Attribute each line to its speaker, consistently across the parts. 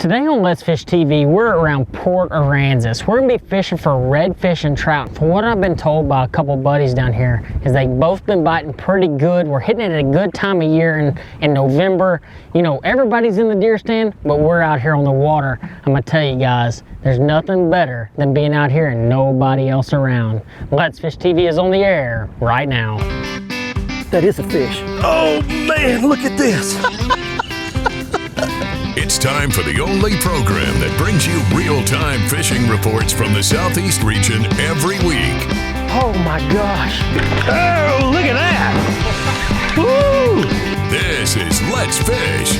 Speaker 1: Today on Let's Fish TV, we're around Port Aransas. We're gonna be fishing for redfish and trout. From what I've been told by a couple buddies down here, is they've both been biting pretty good. We're hitting it at a good time of year in November. You know, everybody's in the deer stand, but we're out here on the water. I'm gonna tell you guys, there's nothing better than being out here and nobody else around. Let's Fish TV is on the air right now.
Speaker 2: That is a fish. Oh man, look at this.
Speaker 3: It's time for the only program that brings you real-time fishing reports from the Southeast region every week.
Speaker 2: Oh my gosh. Oh, look at that. Woo!
Speaker 3: This is Let's Fish.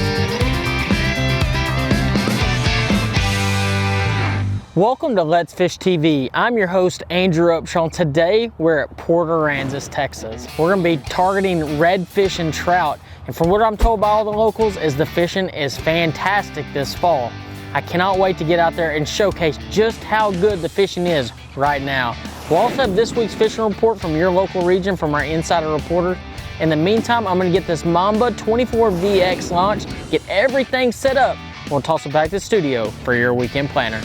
Speaker 1: Welcome to Let's Fish TV. I'm your host, Andrew Upshaw. Today, we're at Port Aransas, Texas. We're gonna be targeting redfish and trout. And from what I'm told by all the locals is the fishing is fantastic this fall. I cannot wait to get out there and showcase just how good the fishing is right now. We'll also have this week's fishing report from your local region from our insider reporter. In the meantime, I'm gonna get this Mamba 24VX launched, get everything set up. We'll toss it back to the studio for your weekend planner.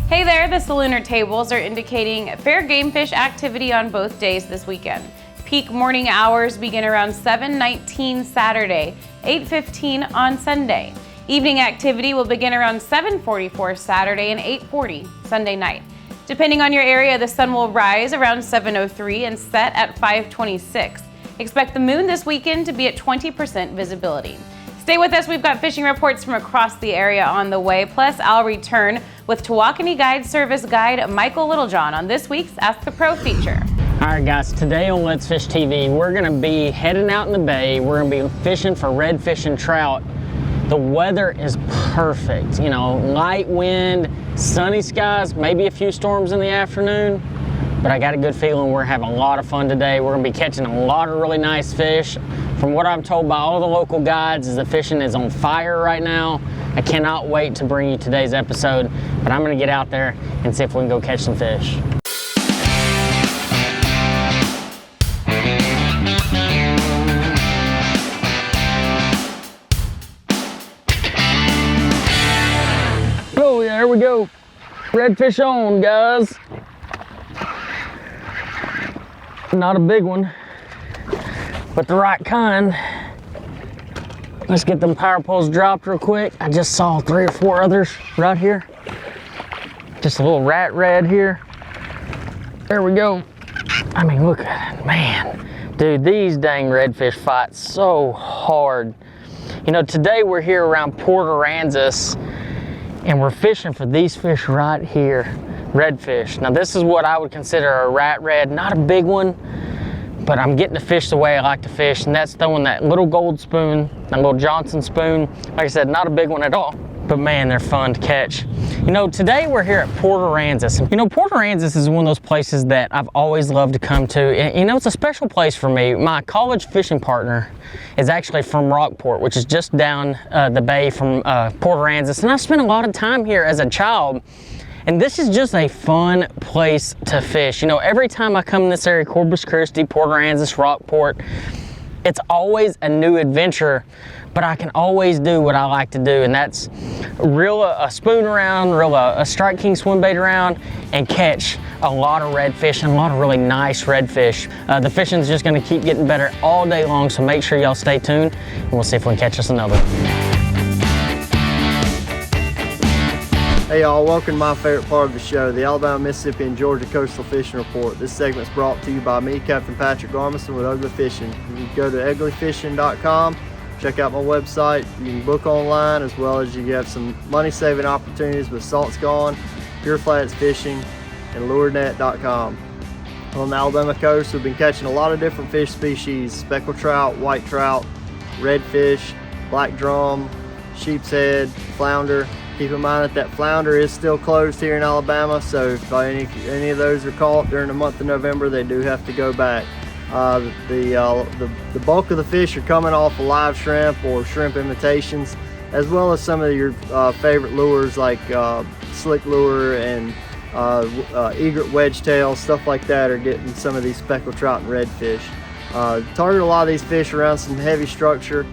Speaker 4: Hey there, the salooner tables are indicating fair game fish activity on both days this weekend. Peak morning hours begin around 7:19 Saturday, 8:15 on Sunday. Evening activity will begin around 7:44 Saturday and 8:40 Sunday night. Depending on your area, the sun will rise around 7:03 and set at 5:26. Expect the moon this weekend to be at 20% visibility. Stay with us, we've got fishing reports from across the area on the way, plus I'll return with Tawakoni Guide Service Guide Michael Littlejohn on this week's Ask the Pro feature.
Speaker 1: All right guys, today on Let's Fish TV, we're gonna be heading out in the bay. We're gonna be fishing for redfish and trout. The weather is perfect. You know, light wind, sunny skies, maybe a few storms in the afternoon, but I got a good feeling we're having a lot of fun today. We're gonna be catching a lot of really nice fish. From what I'm told by all the local guides is the fishing is on fire right now. I cannot wait to bring you today's episode, but I'm gonna get out there and see if we can go catch some fish. Oh, yeah, there we go. Redfish on, guys. Not a big one, but the right kind. Let's get them power poles dropped real quick. I just saw 3 or 4 others right here. Just a little rat red here. There we go. I mean, look at it, man. Dude, these dang redfish fight so hard. You know, today we're here around Port Aransas and we're fishing for these fish right here, redfish. Now this is what I would consider a rat red, not a big one, but I'm getting to fish the way I like to fish, and that's throwing that little gold spoon, that little Johnson spoon. Like I said, not a big one at all, but man, they're fun to catch. You know, today we're here at Port Aransas. You know, Port Aransas is one of those places that I've always loved to come to. And, you know, it's a special place for me. My college fishing partner is actually from Rockport, which is just down the bay from Port Aransas, and I spent a lot of time here as a child. And this is just a fun place to fish. You know, every time I come in this area, Corpus Christi, Port Aransas, Rockport, it's always a new adventure, but I can always do what I like to do, and that's reel a spoon around, reel a Strike King swim bait around, and catch a lot of redfish and a lot of really nice redfish. The fishing's just gonna keep getting better all day long, so make sure y'all stay tuned, and we'll see if we can catch us another.
Speaker 5: Hey y'all, welcome to my favorite part of the show, the Alabama, Mississippi, and Georgia Coastal Fishing Report. This segment's brought to you by me, Captain Patrick Garmison with Ugly Fishing. You can go to uglyfishing.com, check out my website. You can book online, as well as you have some money-saving opportunities with Salt's Gone, Pure Flats Fishing, and LureNet.com. On the Alabama coast, we've been catching a lot of different fish species: speckled trout, white trout, redfish, black drum, sheep's head, flounder. Keep in mind that flounder is still closed here in Alabama, so if any of those are caught during the month of November, they do have to go back. The bulk of the fish are coming off of live shrimp or shrimp imitations, as well as some of your favorite lures like slick lure and egret wedgetail, stuff like that are getting some of these speckled trout and redfish. Target a lot of these fish around some heavy structure.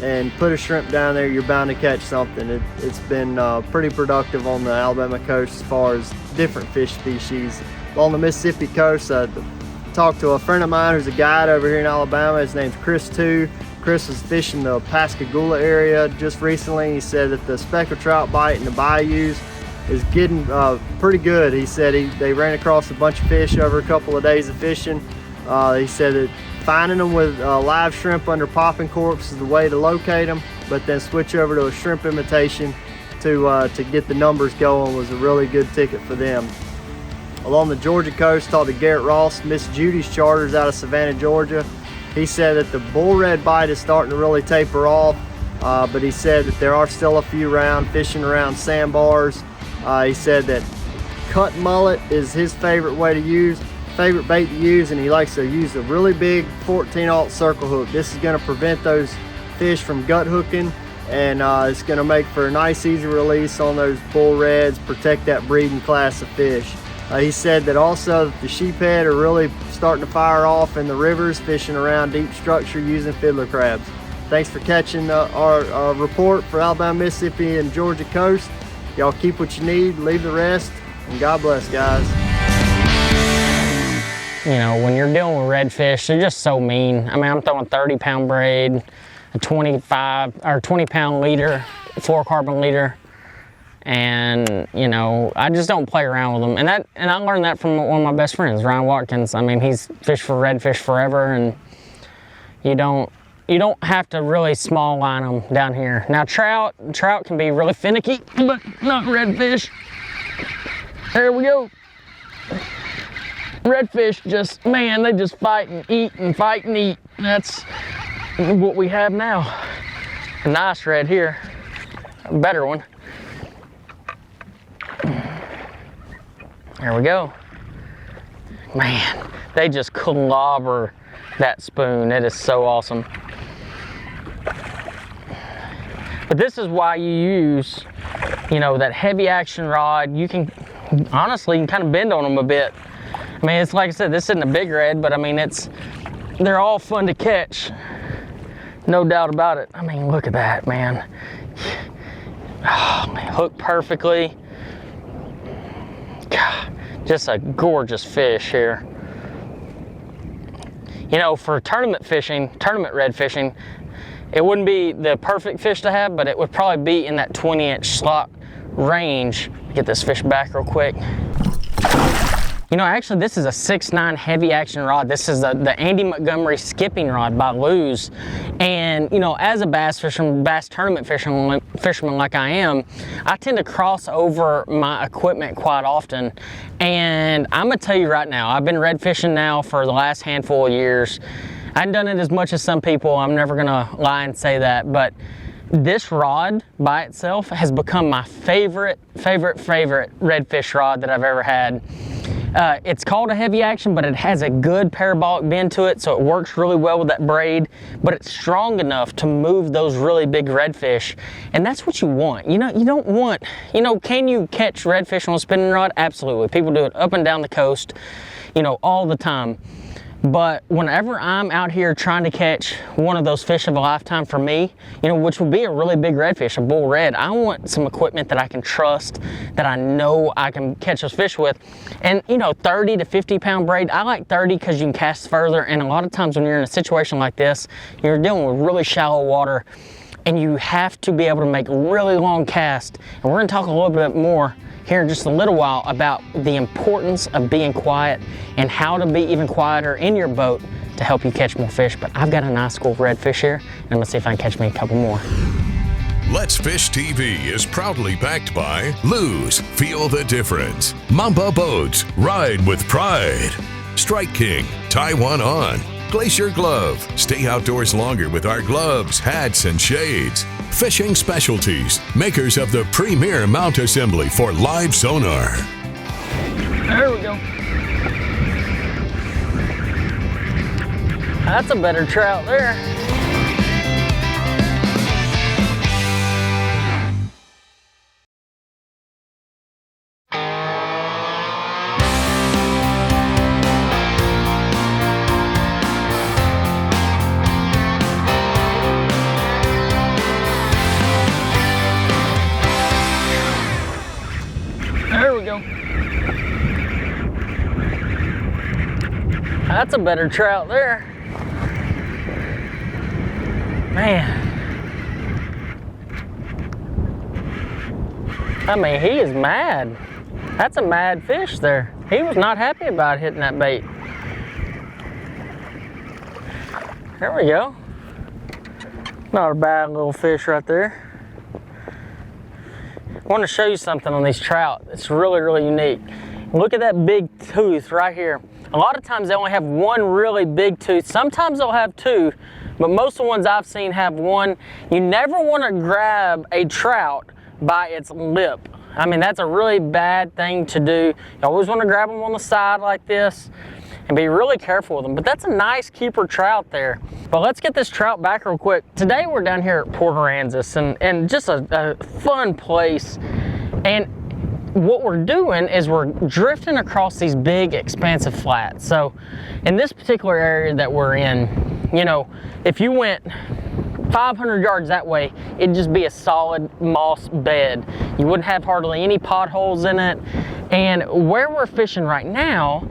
Speaker 5: and put a shrimp down there, you're bound to catch something. It's been pretty productive on the Alabama coast as far as different fish species. Along the Mississippi coast, I talked to a friend of mine who's a guide over here in Alabama. His name's Chris too. Chris was fishing the Pascagoula area just recently. He said that the speckled trout bite in the bayous is getting pretty good. He said they ran across a bunch of fish over a couple of days of fishing. He said that finding them with live shrimp under popping corks is the way to locate them, but then switch over to a shrimp imitation to get the numbers going was a really good ticket for them. Along the Georgia coast, talked to Garrett Ross, Miss Judy's charters out of Savannah, Georgia. He said that the bull red bite is starting to really taper off, but he said that there are still a few fishing around sandbars. He said that cut mullet is his favorite bait to use, and he likes to use a really big 14/0 circle hook. This is going to prevent those fish from gut hooking, and it's going to make for a nice easy release on those bull reds, protect that breeding class of fish. He said that also the sheephead are really starting to fire off in the rivers, fishing around deep structure using fiddler crabs. Thanks for catching our report for Alabama, Mississippi, and Georgia coast. Y'all keep what you need, leave the rest, and God bless, guys.
Speaker 1: You know, when you're dealing with redfish, they're just so mean. I mean, I'm throwing 30-pound braid, a 20-pound leader, fluorocarbon leader, and you know, I just don't play around with them. And I learned that from one of my best friends, Ryan Watkins. I mean, he's fished for redfish forever, and you don't have to really small line them down here. Now trout can be really finicky, but not redfish. There we go. Redfish just, man, they just fight and eat and fight and eat. That's what we have now. A nice red here, a better one. There we go. Man, they just clobber that spoon. It is so awesome. But this is why you use, you know, that heavy action rod. You can, honestly, you can kind of bend on them a bit. I mean, it's like I said, this isn't a big red, but I mean, they're all fun to catch. No doubt about it. I mean, look at that, man. Oh, man, hooked perfectly. God, just a gorgeous fish here. You know, for tournament red fishing, it wouldn't be the perfect fish to have, but it would probably be in that 20-inch slot range. Get this fish back real quick. You know, actually, this is a 6'9" heavy action rod. This is the Andy Montgomery skipping rod by Lew's. And, you know, as a bass tournament fisherman like I am, I tend to cross over my equipment quite often. And I'm gonna tell you right now, I've been red fishing now for the last handful of years. I haven't done it as much as some people. I'm never gonna lie and say that, but this rod by itself has become my favorite redfish rod that I've ever had. It's called a heavy action, but it has a good parabolic bend to it, so it works really well with that braid, but it's strong enough to move those really big redfish, and that's what you want. You know, you don't want, you know, can you catch redfish on a spinning rod? Absolutely. People do it up and down the coast, you know, all the time. But whenever I'm out here trying to catch one of those fish of a lifetime for me, you know, which would be a really big redfish, a bull red, I want some equipment that I can trust, that I know I can catch those fish with. And, you know, 30 to 50-pound braid, I like 30 because you can cast further. And a lot of times when you're in a situation like this, you're dealing with really shallow water and you have to be able to make really long casts. And we're gonna talk a little bit more here in just a little while about the importance of being quiet and how to be even quieter in your boat to help you catch more fish. But I've got a nice school of redfish here, and I'm gonna see if I can catch me a couple more.
Speaker 3: Let's Fish TV is proudly backed by Lew's, feel the difference. Mamba Boats, ride with pride. Strike King, tie one on. Glacier Glove, stay outdoors longer with our gloves, hats, and shades. Fishing Specialties, makers of the premier mount assembly for live sonar.
Speaker 1: There we go. That's a better trout there. go. That's a better trout there. Man. I mean, he is mad. That's a mad fish there. He was not happy about hitting that bait. There we go. Not a bad little fish right there. I want to show you something on these trout. It's really, really unique. Look at that big tooth right here. A lot of times they only have one really big tooth. Sometimes they'll have two, but most of the ones I've seen have one. You never want to grab a trout by its lip. I mean, that's a really bad thing to do. You always want to grab them on the side like this and be really careful with them. But that's a nice keeper trout there. But let's get this trout back real quick. Today we're down here at Port Aransas and just a fun place. And what we're doing is we're drifting across these big expansive flats. So in this particular area that we're in, you know, if you went 500 yards that way, it'd just be a solid moss bed. You wouldn't have hardly any potholes in it. And where we're fishing right now,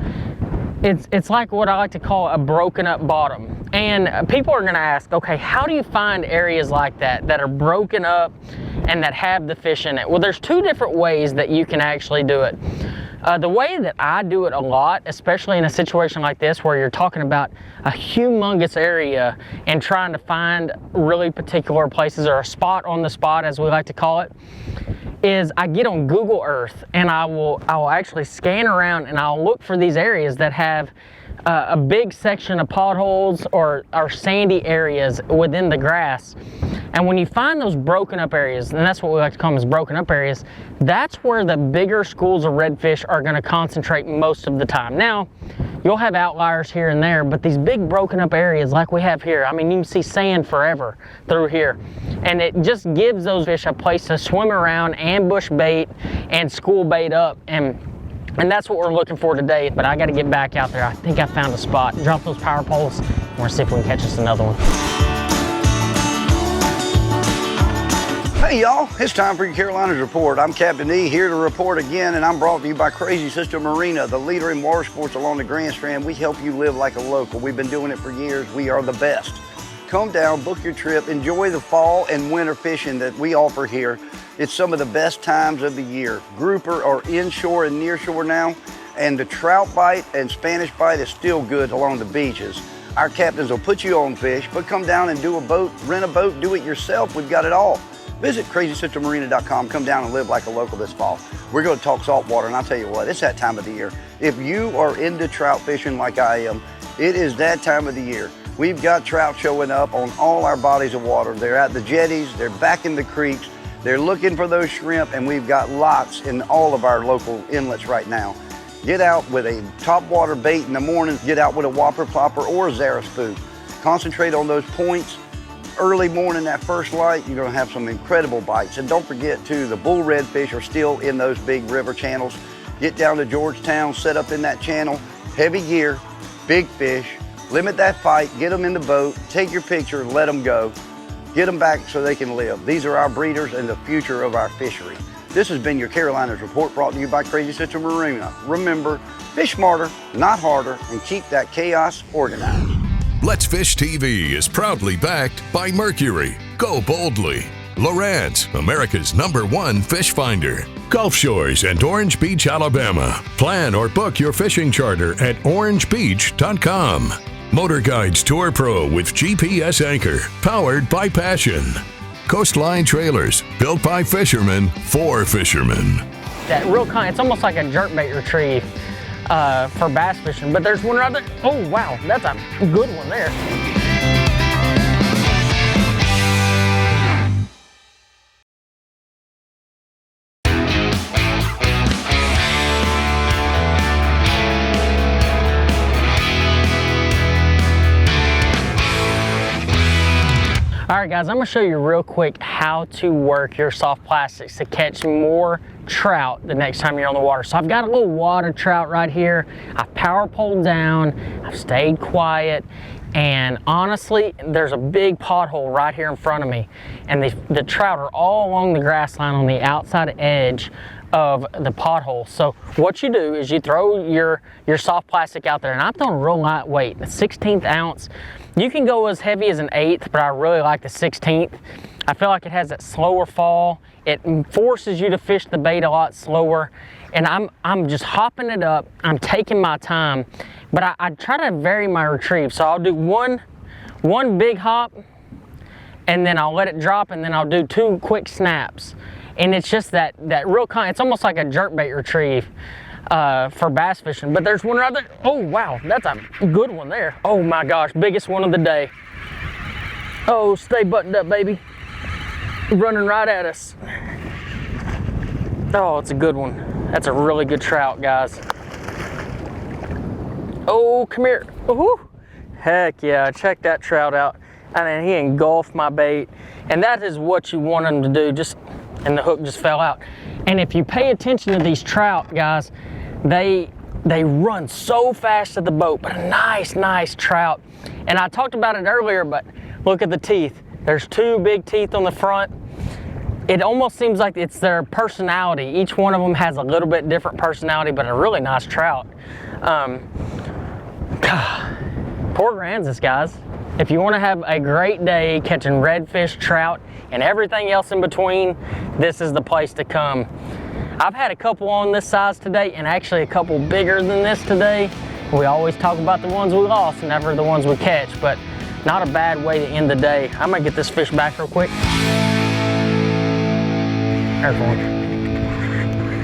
Speaker 1: it's like what I like to call a broken up bottom. And people are gonna ask, okay, how do you find areas like that are broken up and that have the fish in it? Well, there's two different ways that you can actually do it. The way that I do it a lot, especially in a situation like this where you're talking about a humongous area and trying to find really particular places, or a spot on the spot as we like to call it, is I get on Google Earth and I will actually scan around and I'll look for these areas that have a big section of potholes or sandy areas within the grass. And when you find those broken up areas, and that's what we like to call them, as broken up areas, that's where the bigger schools of redfish are going to concentrate most of the time. Now, you'll have outliers here and there, but these big broken up areas like we have here, I mean, you can see sand forever through here. And it just gives those fish a place to swim around, ambush bait, and school bait up. And that's what we're looking for today. But I got to get back out there. I think I found a spot. Drop those power poles. We're going to see if we can catch us another one.
Speaker 6: Hey y'all, it's time for your Carolinas Report. I'm Captain E, here to report again, and I'm brought to you by Crazy Sister Marina, the leader in water sports along the Grand Strand. We help you live like a local. We've been doing it for years. We are the best. Come down, book your trip, enjoy the fall and winter fishing that we offer here. It's some of the best times of the year. Grouper are inshore and nearshore now, and the trout bite and Spanish bite is still good along the beaches. Our captains will put you on fish, but come down and do a boat, rent a boat, do it yourself. We've got it all. Visit crazysistermarina.com. Come down and live like a local this fall. We're going to talk saltwater, and I'll tell you what, it's that time of the year. If you are into trout fishing like I am, it is that time of the year. We've got trout showing up on all our bodies of water. They're at the jetties, they're back in the creeks, they're looking for those shrimp, and we've got lots in all of our local inlets right now. Get out with a topwater bait in the morning, get out with a whopper plopper or a Zara spoon. Concentrate on those points. Early morning, that first light, you're gonna have some incredible bites. And don't forget too, the bull redfish are still in those big river channels. Get down to Georgetown, set up in that channel, heavy gear, big fish, limit that fight, get them in the boat, take your picture, let them go. Get them back so they can live. These are our breeders and the future of our fishery. This has been your Carolinas Report, brought to you by Crazy Sister Marina. Remember, fish smarter, not harder, and keep that chaos organized.
Speaker 3: Let's Fish TV is proudly backed by Mercury, Go Boldly, Lowrance, America's #1 fish finder, Gulf Shores and Orange Beach, Alabama. Plan or book your fishing charter at orangebeach.com. Motor Guides Tour Pro with GPS anchor, powered by Passion. Coastline Trailers, built by fishermen for fishermen.
Speaker 1: That real it's almost like a jerkbait retrieve for bass fishing, but there's one right there. Oh wow, that's a good one there. All right guys, I'm gonna show you real quick how to work your soft plastics to catch more trout the next time you're on the water. So I've got a little water trout right here. I've power poled down, I've stayed quiet, and honestly, there's a big pothole right here in front of me. And the trout are all along the grass line on the outside edge of the pothole. So what you do is you throw your soft plastic out there, and I'm throwing real lightweight, a 16th ounce. You can go as heavy as an 1/8, but I really like the 16th. I feel like it has that slower fall. It forces you to fish the bait a lot slower, and I'm just hopping it up. I'm taking my time, but I try to vary my retrieve. So I'll do one big hop, and then I'll let it drop, and then I'll do 2 quick snaps. And it's just that real it's almost like a jerkbait retrieve for bass fishing. But there's one other. Oh wow, that's a good one there. Oh my gosh, biggest one of the day. Oh, stay buttoned up, baby. Running right at us. Oh, it's a good one. That's a really good trout, guys. Oh, come here. Ooh. Heck yeah, check that trout out. I mean, he engulfed my bait. And that is what you want him to do, and the hook just fell out. And if you pay attention to these trout, guys, they run so fast to the boat, but a nice trout. And I talked about it earlier, but look at the teeth. There's 2 big teeth on the front. It almost seems like it's their personality. Each one of them has a little bit different personality, but a really nice trout. Port Aransas, guys. If you want to have a great day catching redfish, trout, and everything else in between, this is the place to come. I've had a couple on this size today, and actually a couple bigger than this today. We always talk about the ones we lost, never the ones we catch, but not a bad way to end the day. I'm gonna get this fish back real quick. There's one.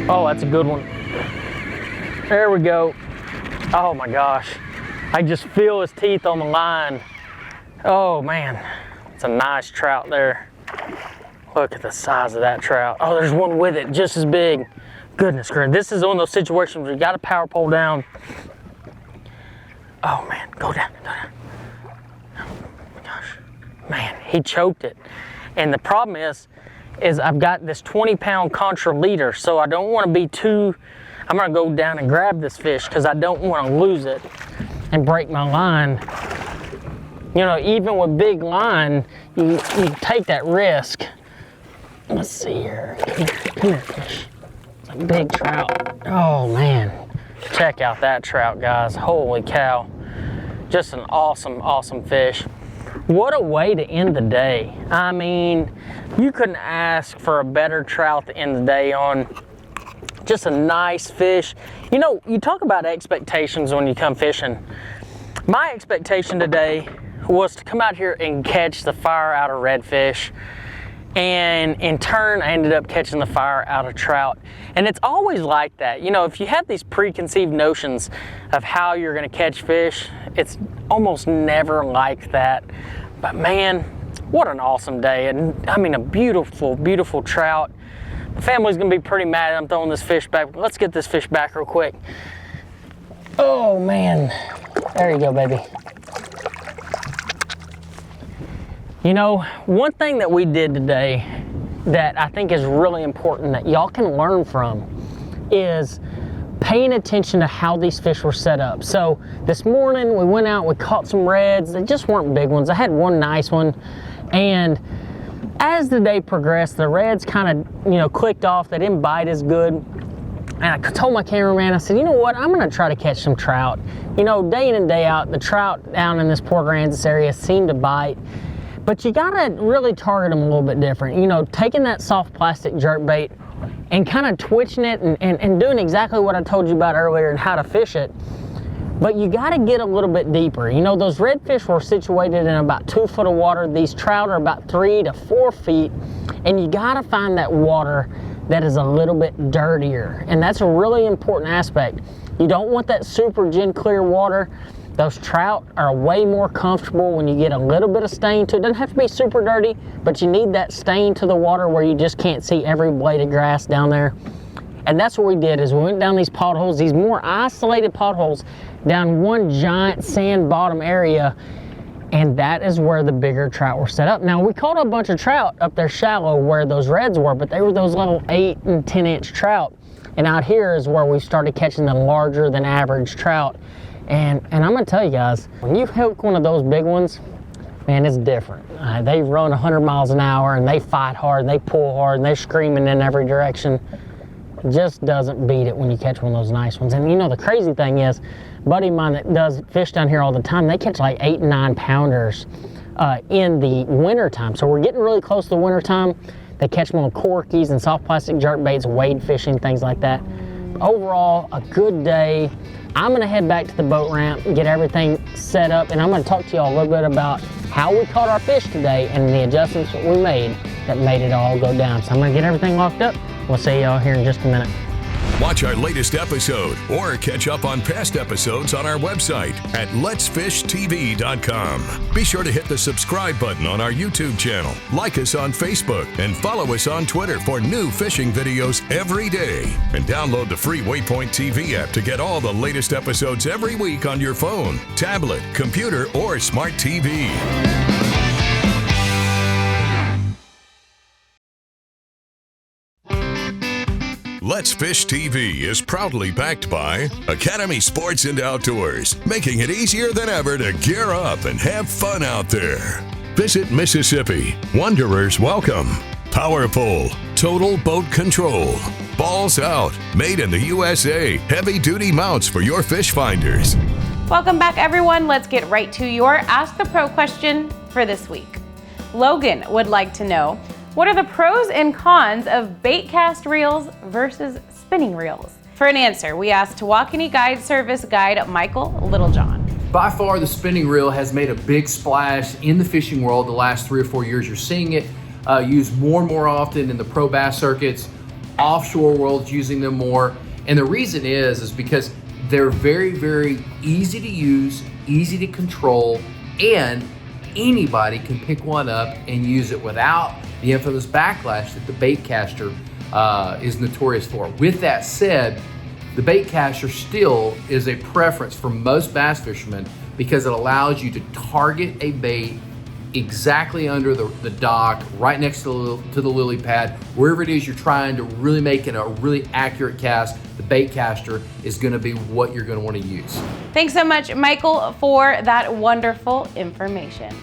Speaker 1: Oh, that's a good one. There we go. Oh my gosh. I just feel his teeth on the line. Oh man, it's a nice trout there. Look at the size of that trout. Oh, there's one with it, just as big. Goodness gracious, this is one of those situations where you got a power pole down. Oh man, go down. Oh my gosh, man, he choked it. And the problem is I've got this 20-pound contra leader, so I don't want to be too, I'm gonna go down and grab this fish because I don't want to lose it and break my line. You know, even with big line, you take that risk. Let's see here. Come here, fish. It's a big trout. Oh man, check out that trout, guys. Holy cow. Just an awesome fish. What a way to end the day. I mean, you couldn't ask for a better trout to end the day on. Just a nice fish. You know, you talk about expectations when you come fishing. My expectation today was to come out here and catch the fire out of redfish, and in turn I ended up catching the fire out of trout. And it's always like that. You know, if you have these preconceived notions of how you're going to catch fish, it's almost never like that. But man, what an awesome day. And I mean, a beautiful trout. The family's going to be pretty mad I'm throwing this fish back. Let's get this fish back real quick. Oh man, there you go, baby. You know, one thing that we did today that I think is really important that y'all can learn from is paying attention to how these fish were set up. So this morning we went out, we caught some reds. They just weren't big ones. I had one nice one, and as the day progressed, the reds kind of, you know, clicked off. They didn't bite as good. And I told my cameraman, I said, you know what, I'm gonna try to catch some trout. You know, day in and day out, the trout down in this Port Aransas area seem to bite. But you gotta really target them a little bit different. You know, taking that soft plastic jerk bait and kind of twitching it and doing exactly what I told you about earlier and how to fish it. But you gotta get a little bit deeper. You know, those redfish were situated in about 2 foot of water. These trout are about 3 to 4 feet. And you gotta find that water that is a little bit dirtier. And that's a really important aspect. You don't want that super gin clear water. Those trout are way more comfortable when you get a little bit of stain to it. It doesn't have to be super dirty, but you need that stain to the water where you just can't see every blade of grass down there. And that's what we did, is we went down these potholes, these more isolated potholes, down one giant sand bottom area, and that is where the bigger trout were set up. Now, we caught a bunch of trout up there shallow where those reds were, but they were those little 8 and 10 inch trout. And out here is where we started catching the larger than average trout. And I'm gonna tell you guys, when you hook one of those big ones, man, it's different. They run 100 miles an hour and they fight hard and they pull hard and they're screaming in every direction. just doesn't beat it when you catch one of those nice ones. And you know, the crazy thing is, a buddy of mine that does fish down here all the time, they catch like 8 and 9 pounders in the winter time. So we're getting really close to the winter time. They catch them on corkies and soft plastic jerk baits, wade fishing, things like that. Overall, a good day. I'm gonna head back to the boat ramp, get everything set up, and I'm gonna talk to y'all a little bit about how we caught our fish today and the adjustments that we made that made it all go down. So I'm gonna get everything locked up. We'll see y'all here in just a minute.
Speaker 3: Watch our latest episode or catch up on past episodes on our website at letsfishtv.com. Be sure to hit the subscribe button on our YouTube channel, like us on Facebook, and follow us on Twitter for new fishing videos every day. And download the free Waypoint TV app to get all the latest episodes every week on your phone, tablet, computer, or smart TV. Let's Fish TV is proudly backed by Academy Sports and Outdoors, making it easier than ever to gear up and have fun out there. Visit Mississippi. Wanderers welcome. Power Pole. Total boat control. Balls Out. Made in the USA. Heavy-duty mounts for your fish finders.
Speaker 4: Welcome back, everyone. Let's get right to your Ask the Pro question for this week. Logan would like to know, what are the pros and cons of bait cast reels versus spinning reels? For an answer, we asked Tawakoni Guide Service guide Michael Littlejohn.
Speaker 7: By far, the spinning reel has made a big splash in the fishing world the last 3 or 4 years. You're seeing it used more and more often in the pro bass circuits, offshore world's using them more. And the reason is because they're very, very easy to use, easy to control, and anybody can pick one up and use it without the infamous backlash that the bait caster is notorious for. With that said, the bait caster still is a preference for most bass fishermen because it allows you to target a bait exactly under the dock, right next to the lily pad, wherever it is you're trying to really make it a really accurate cast. The bait caster is going to be what you're going to want to use.
Speaker 4: Thanks so much, Michael, for that wonderful information.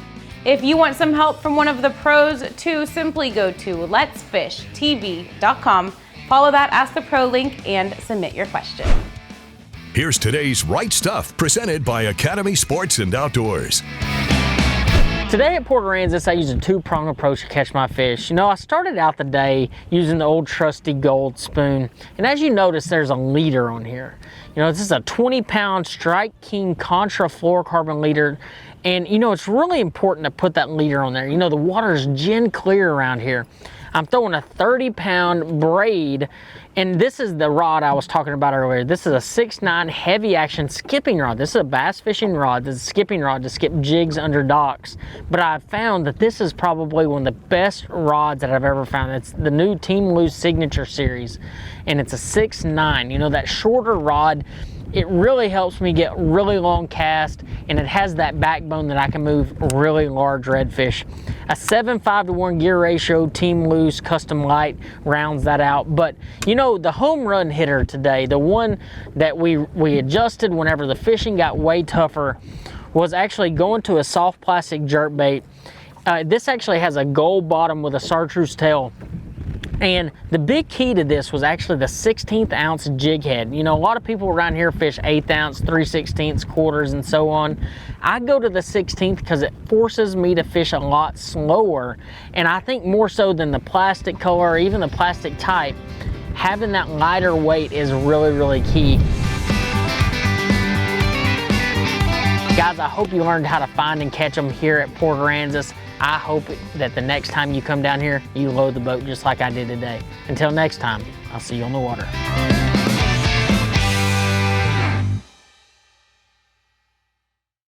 Speaker 4: If you want some help from one of the pros too, simply go to letsfishtv.com, follow that Ask the Pro link, and submit your question.
Speaker 3: Here's today's Right Stuff, presented by Academy Sports and Outdoors.
Speaker 1: Today at Port Aransas, I used a 2-prong approach to catch my fish. You know, I started out the day using the old trusty gold spoon, and as you notice, there's a leader on here. You know, this is a 20-pound Strike King Contra fluorocarbon leader, and you know, it's really important to put that leader on there. You know, the water's gin clear around here. I'm throwing a 30-pound braid, and this is the rod I was talking about earlier. This is a 6'9" heavy action skipping rod. This is a bass fishing rod. This is a skipping rod to skip jigs under docks. But I've found that this is probably one of the best rods that I've ever found. It's the new Team Lose Signature Series, and it's a 6'9". You know, that shorter rod, it really helps me get really long cast, and it has that backbone that I can move really large redfish. A 7:5-to-1 gear ratio Team Loose Custom Light rounds that out. But you know, the home run hitter today, the one that we adjusted whenever the fishing got way tougher, was actually going to a soft plastic jerkbait. This actually has a gold bottom with a chartreuse tail. And the big key to this was actually the 16th ounce jig head. You know, a lot of people around here fish 1/8 ounce, 3/16, quarters, and so on. I go to the 16th because it forces me to fish a lot slower. And I think more so than the plastic color or even the plastic type, having that lighter weight is really, really key. Guys, I hope you learned how to find and catch them here at Port Aransas. I hope that the next time you come down here, you load the boat just like I did today. Until next time, I'll see you on the water.